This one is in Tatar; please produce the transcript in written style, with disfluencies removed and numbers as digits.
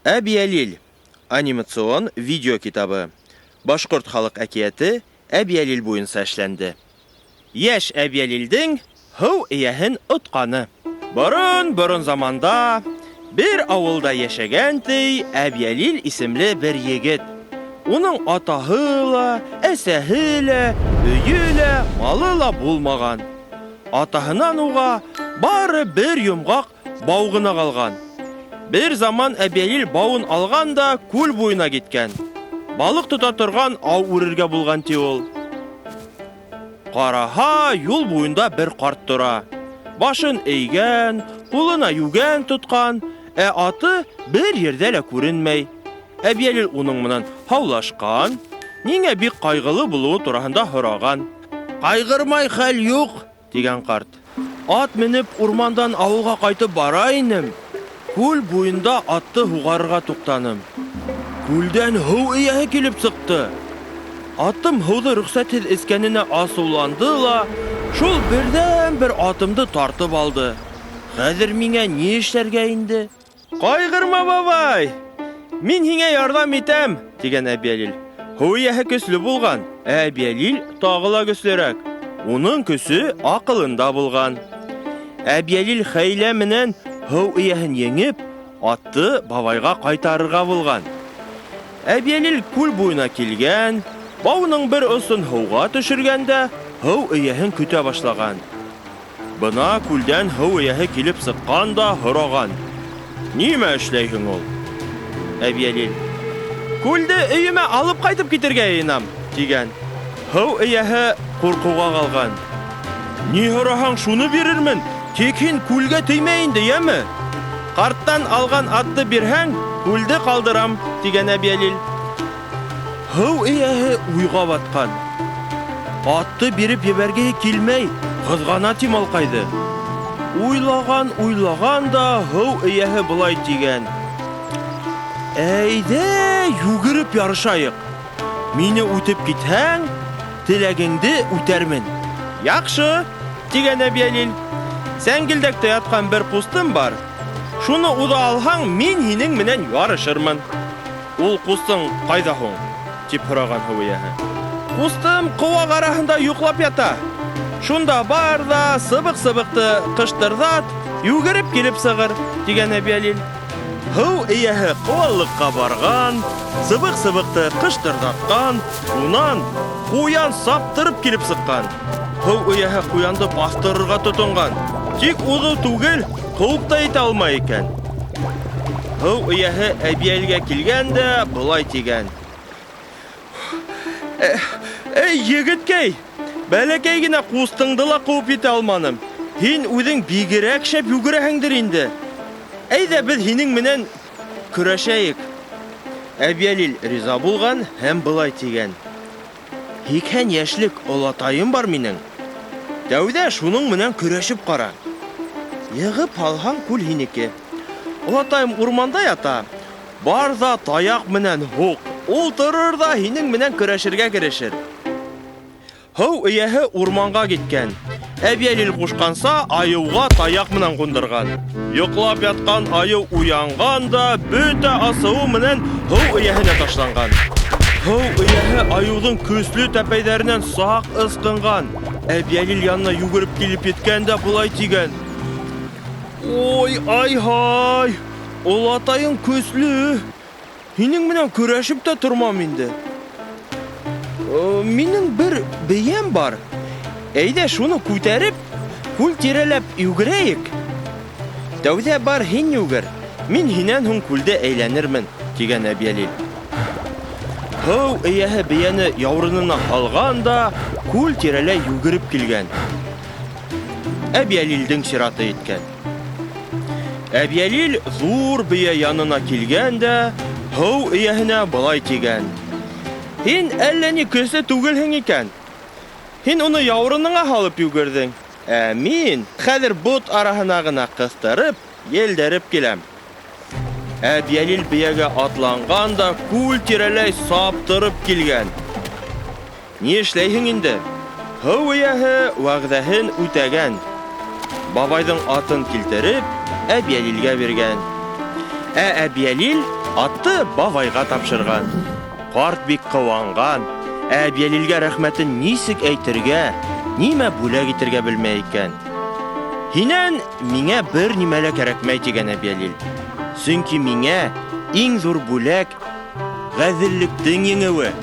Әбиәлил анимацион видео китабы. Башкорт халык әкияте Әбиәлил буенча эшләнде. Яшь Әбиәлилдең һыу ияһен отканы. Борын заманда бер авылда яшәгән Әбиәлил исемле бер егет. Уның атаһы ла, әсәһе ла, өйе ла, малы ла булмаган. Атаһынан уга бары бер йомгак бау гына калган. Bir zaman Әбиәлил бауын алган да күл буена киткән. Балык тота торган ау үрергә булган ул. Караһа, юл буенда бер карт тора. Башын әйгән, кулына югән тоткан, аты бер yerдә лә күренмәй. Әбиәлил уның менән һаулашкан, нигә бик кайгылы булуы турында сораган. "Кайгырмай хәл юк", дигән карт. "Ат менеп урмандан авылга кайтып бара инем. Күл буенда атты һугарга туктаным. Күлдән һыу ияһе килеп сыкты. Атым һыуды рөхсәтһез эскәненә асыуланды ла, шул бердән бер атымды тартып алды. Хәзер миңа ни эшләргә инде?" "Кайгырма, бабай. Мин һиңә ярдәм итәм", дигән Әбиәлил. Һыу ияһе көчле булган, Әбиәлил тагы ла көчлерәк. Уның көсе акылында булган. Әбиәлил хәйлә менән һыу ияһен еңеп, атты бабайга кайтарырга булган. Әбиәлил күл буена килгән, бауның бер осын һыуга төшергәндә, һыу ияһен көтә башлаган. Бына күлдән һыу ияһе килеп сыккан да сораган. "Нимә эшләйһең ул?" Әбиәлил: "Күлде өемә алып кайтып китергә инам", дигән. Һыу ияһе куркуга калган. "Ни сораһаң, шуны бирермен. Тик һин күлгә теймә инде, яме? Карттан алган атты бирһәң, күлде калдырам", дигән Әбиәлил. Һыу ияһе уйга баткан. Атты биреп ебәргәе килмәй, кызгана тималкайды. Уйлаган да һыу ияһе булай дигән. "Әйдә, югырып ярышайык. Мине үтеп китһәң, теләгеңде үтәрмен." "Яхшы", дигән Әбиәлил. "Сәңгелдәктә яткан бер кустым бар. Шуны уда алһаң, мин һинең менән ярышырмын." "Ул кустың кайда һуң?" дип сораган һыу ияһе. "Кустым куак араһында йоклап ята. Шунда бар да сыбык-сыбыкты кыштырдат, югырып килеп сыгыр", дигән Әбиәлил. Һыу ияһе куаллыкка барган, сыбык-сыбыкты кыштырдаткан, унан куян саптырып килеп сыккан. Һыу ияһе куянды бастырырга тотынган. Тик узу түгел, куып та итә алмай икән. Һыу ияһе Әбиәлилгә килгәндә булай дигән. "Эй, егеткәй, бәләкәй генә кустыңды ла куып итә алманым. Һин үзең бигерәк шәп югырәһеңдер инде. Әйдә без һинең менән көрәшәйек." Әбиәлил риза булган һәм булай дигән. 80 яшьлек олатаем бар минең. Тәүдә шуның менән көрәшеп кара. Йыгып алһаң, күл һинеке. Олатаем урманда ята. Бар да таяк менән һук. Ул торыр да һинең менән көрәшергә керешер." Һыу ияһе урманга киткән. Әбиәлил кушканса, аюга таяк менән кундырган. Йоклап яткан аю уянган да, бөтә асыуы менән һыу ияһенә ташланган. Һыу ияһе аюдың көсле тәпәйләреннән сак ысҡынған. Әбиәлил янына югырып килеп еткәндә булай дигән. "Ой, ай-һай, олатайың көсле. Һинең менән көрәшеп тә тормам инде. Минең бер бейәм бар. Әйдә шуны күтәреп, күл тирәләп югырәйек. Тәүҙә бар һин югыр. Мин һинән һуң күлдә әйләнермен", дигән Әбиәлил. Һыу ияһе бейәне яурынына һалган да, күл тирәләй югырып килгән. Әбиәлилдең сираты еткән. Әбиәлил зур бия янына килгәндә, һыу ияһенә булай дигән. "Һин әллә ни көсле түгелһең икән. Һин уны яурыныңа һалып югырдың. Мин хәзер бот араһына гына кыстырып, елдәреп киләм." Әбиәлил биягә атланган да күл тирәләй саптырып килгән. "Ни эшләйһең инде? Һыу эйәһе вәгъдәһен үтәгән. Бабайдың атын килтереп, Әбйәлилгә биргән. Әбйәлил атты бабайга тапшырган. Карт бик кыуанган. Әбйәлилгә рәхмәтен нисек әйтергә, нимә бүләк итергә белмәй икән. Һинән миңә бер нимә лә кәрәкмәй дигән Әбйәлил. Сөнки миңә иң зур бүләк ғәҙеллектең еңеүе.